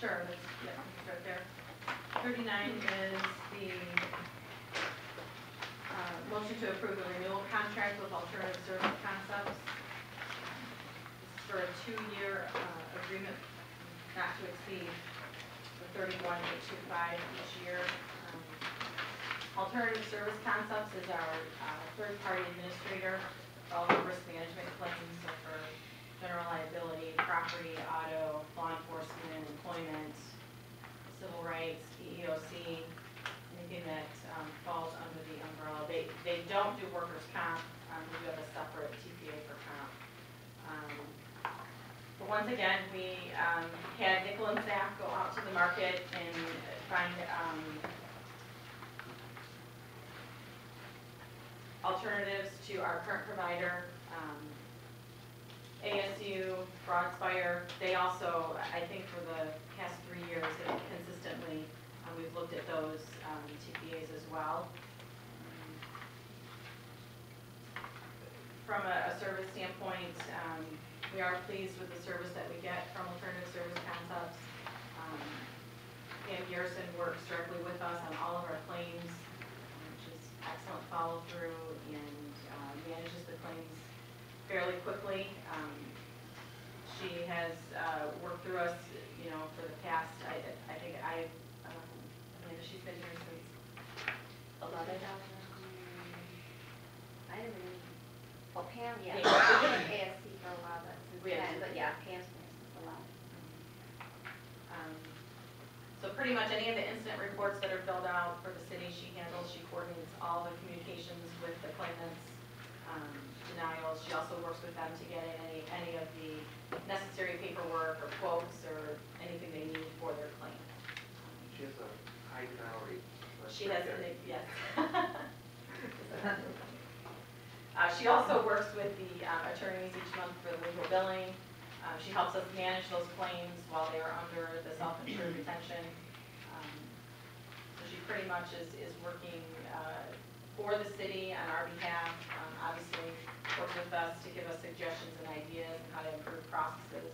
Sure, let's, yeah, we can start there. 39 is the motion to approve the renewal contract with Alternative Service Concepts. This is for a 2-year agreement, not to exceed the $31,825 each year. Alternative Service Concepts is our third-party administrator for all the risk management claims, so for general liability, property, auto, law enforcement, employment, civil rights, EEOC, anything that falls under the umbrella. They don't do workers' comp. We do have a separate TPA for comp. But once again, we had Nickel Saph go out to the market and find alternatives to our current provider. ASU, Broadspire, they also, I think for the past 3 years, have consistently, we've looked at those TPAs as well. From a service standpoint, we are pleased with the service that we get from Alternative Service Concepts. Dan Garrison works directly with us on all of our claims, which is excellent follow-through, and manages the claims fairly quickly. She has worked through us, for the past, I think she's been here since 11. I didn't really, well, Pam, yeah. We've been at ASC for a while, but since then, but yeah, Pam's been here since 11. So pretty much any of the incident reports that are filled out for the city, she handles. She coordinates all the communications with the claimants, denials. She also works with them to get in any of the necessary paperwork or quotes or anything they need for their claim. She has a high salary. She has, yes. She also works with the attorneys each month for the legal billing. She helps us manage those claims while they are under the self-insured retention. So she pretty much is working for the city on our behalf. Obviously, work with us to give us suggestions and ideas on how to improve processes.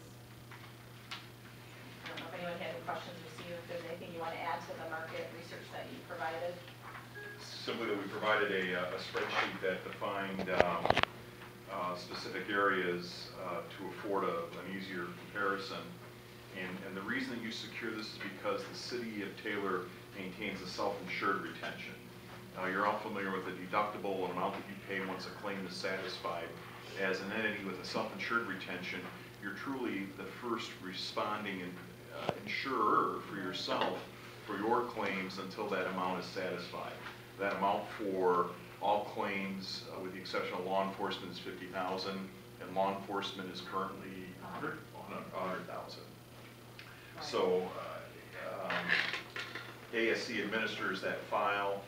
I don't know if anyone had any questions or see if there's anything you want to add to the market research that you provided. Simply that we provided a spreadsheet that defined specific areas to afford an easier comparison. And the reason that you secure this is because the city of Taylor maintains a self-insured retention. You're all familiar with the deductible amount that you pay once a claim is satisfied. As an entity with a self-insured retention, you're truly the first responding insurer for yourself for your claims until that amount is satisfied. That amount for all claims, with the exception of law enforcement, is $50,000, and law enforcement is currently $100,000. So ASC administers that file.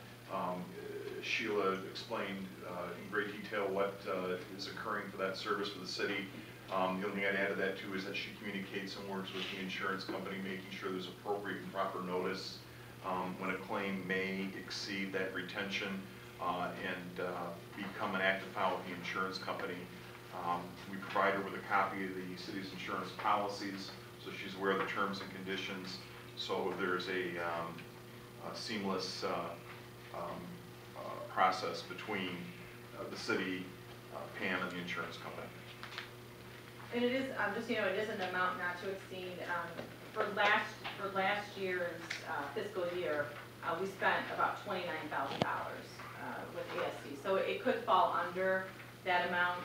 Sheila explained in great detail what is occurring for that service for the city. The only thing I'd add to that too is that she communicates and works with the insurance company, making sure there's appropriate and proper notice when a claim may exceed that retention and become an active file with the insurance company. We provide her with a copy of the city's insurance policies, so she's aware of the terms and conditions. So there's a seamless process between the city, Pam, and the insurance company. And it is, just so you know, it is an amount not to exceed. For last year's fiscal year, we spent about $29,000 with ASC. So it could fall under that amount.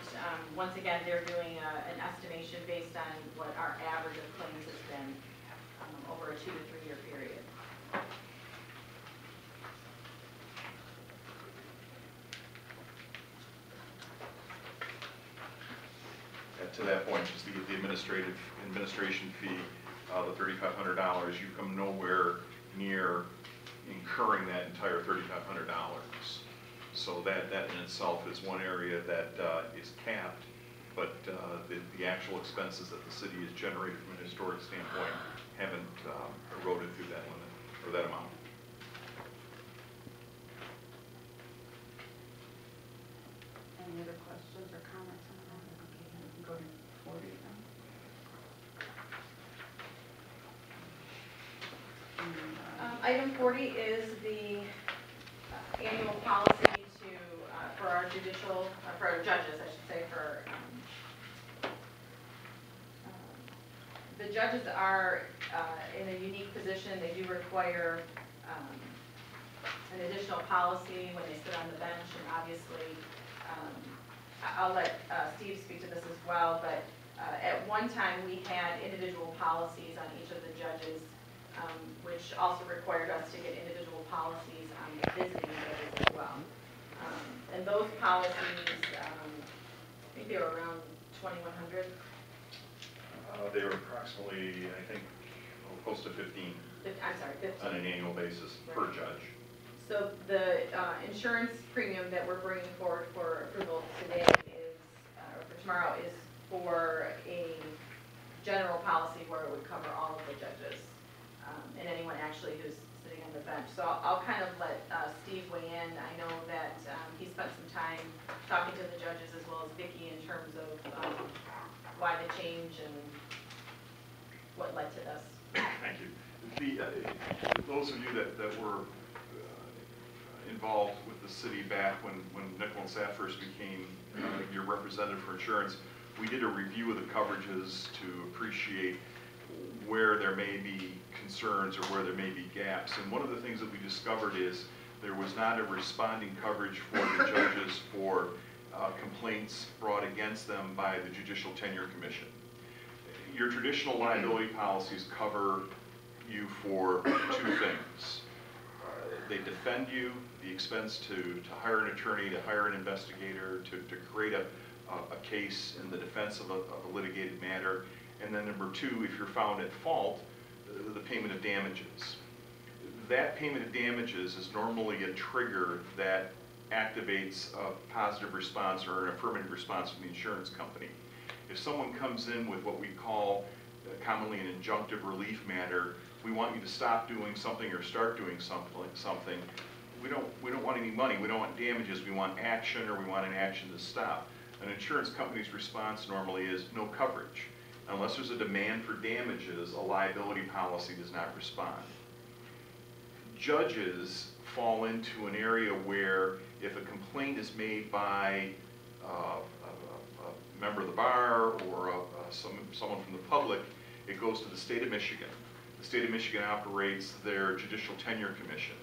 Once again, they're doing an estimation based on what our average of claims has been over a 2 to 3 year period. To that point, just to get the administration fee, the $3,500, you come nowhere near incurring that entire $3,500. So that in itself is one area that is capped, but the actual expenses that the city has generated from a historic standpoint haven't eroded through that limit or that amount. Any other questions or comments on that? Okay, then we can go to 40 then. Item 40 is the annual policy to, for our judicial, for our judges, I should say, for, the judges are in a unique position. They do require an additional policy when they sit on the bench, and obviously, I'll let Steve speak to this as well, but at one time, we had individual policies on each of the judges, which also required us to get individual policies on the visiting judges as well. And those policies, I think they were around 2,100. They were approximately, I think, close to 15 I'm sorry, 15. on an annual basis per judge. So the insurance premium that we're bringing forward for approval today is, or for tomorrow, is for a general policy where it would cover all of the judges and anyone actually who's sitting on the bench. So I'll kind of let Steve weigh in. I know that he spent some time talking to the judges as well as Vicki in terms of why the change and what led to this. Thank you. Those of you that were involved with the city back when Nickel Saph first became your representative for insurance, we did a review of the coverages to appreciate where there may be concerns or where there may be gaps. And one of the things that we discovered is there was not a responding coverage for the judges for complaints brought against them by the Judicial Tenure Commission. Your traditional liability policies cover you for two things. They defend you, the expense to hire an attorney, to hire an investigator, to create a case in the defense of a litigated matter. And then number two, if you're found at fault, the payment of damages. That payment of damages is normally a trigger that activates a positive response or an affirmative response from the insurance company. If someone comes in with what we call commonly an injunctive relief matter, we want you to stop doing something or start doing something. We don't want any money, we don't want damages, we want action, or we want an action to stop. An insurance company's response normally is no coverage. Unless there's a demand for damages, a liability policy does not respond. Judges fall into an area where if a complaint is made by a member of the bar or someone from the public, it goes to the state of Michigan. The state of Michigan operates their Judicial Tenure Commission.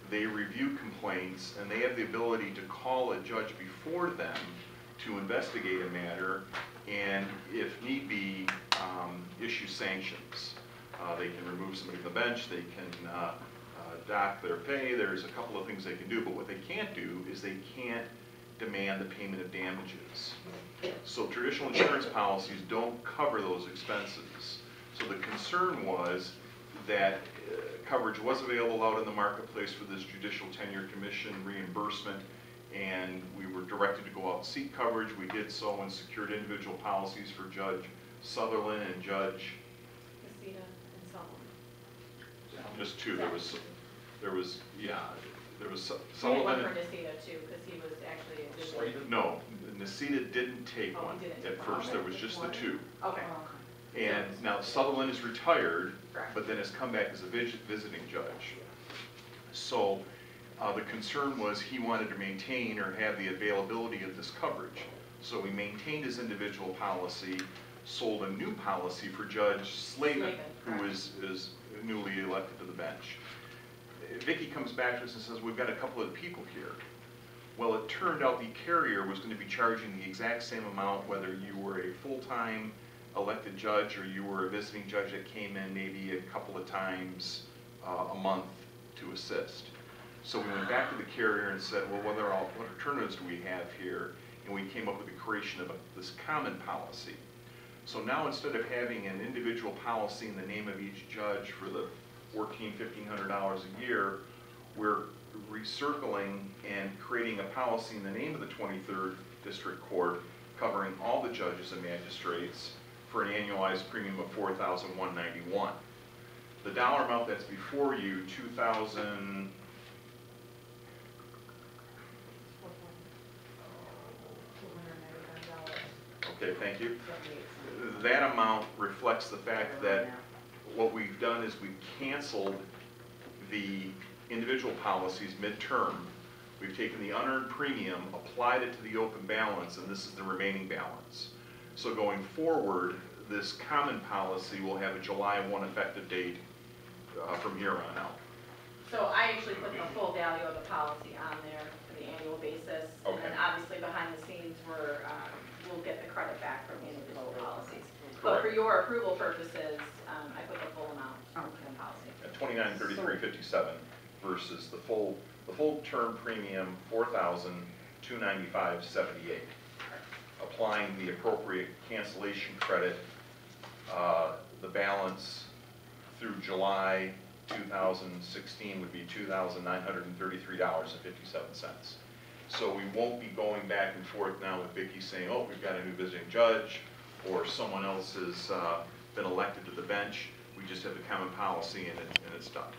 They review complaints, and they have the ability to call a judge before them to investigate a matter, and if need be, issue sanctions. They can remove somebody from the bench, they can dock their pay, there's a couple of things they can do, but what they can't do is they can't demand the payment of damages. So traditional insurance policies don't cover those expenses. So the concern was that coverage was available out in the marketplace for this Judicial Tenure Commission reimbursement, and we were directed to go out and seek coverage. We did so and secured individual policies for Judge Sutherland and Judge Casita and Sullivan. just two. There was Only one Sullivan. for Casita too, because he was actually a good Slated? No, Nicita didn't take Oh, one he didn't. at first. There was just the two. Okay. And now Sutherland is retired, Correct. but then has come back as a visiting judge. So the concern was he wanted to maintain or have the availability of this coverage. So we maintained his individual policy, sold a new policy for Judge Slavin, who is newly elected to the bench. Vicki comes back to us and says, we've got a couple of people here. Well, it turned out the carrier was going to be charging the exact same amount whether you were a full-time elected judge or you were a visiting judge that came in maybe a couple of times a month to assist. So we went back to the carrier and said, well, what alternatives do we have here? And we came up with the creation of this common policy. So now instead of having an individual policy in the name of each judge for the $1,500 a year, we're recircling and creating a policy in the name of the 23rd District Court covering all the judges and magistrates for an annualized premium of $4,191. The dollar amount that's before you, $2,000. Okay, thank you. That amount reflects the fact that what we've done is we've canceled the individual policies midterm, we've taken the unearned premium, applied it to the open balance, and this is the remaining balance. So going forward, this common policy will have a July 1 effective date from here on out. So I actually put the full value of the policy on there for the annual basis. And then Okay. obviously behind the scenes, we'll get the credit back from individual policies. But for Correct. your approval purposes, I put the full amount on the policy. At $29,3357 versus the full term premium, $4,295.78. Applying the appropriate cancellation credit, the balance through July 2016 would be $2,933.57. So we won't be going back and forth now with Vicki saying, oh, we've got a new visiting judge, or someone else has been elected to the bench. We just have the common policy and it's done.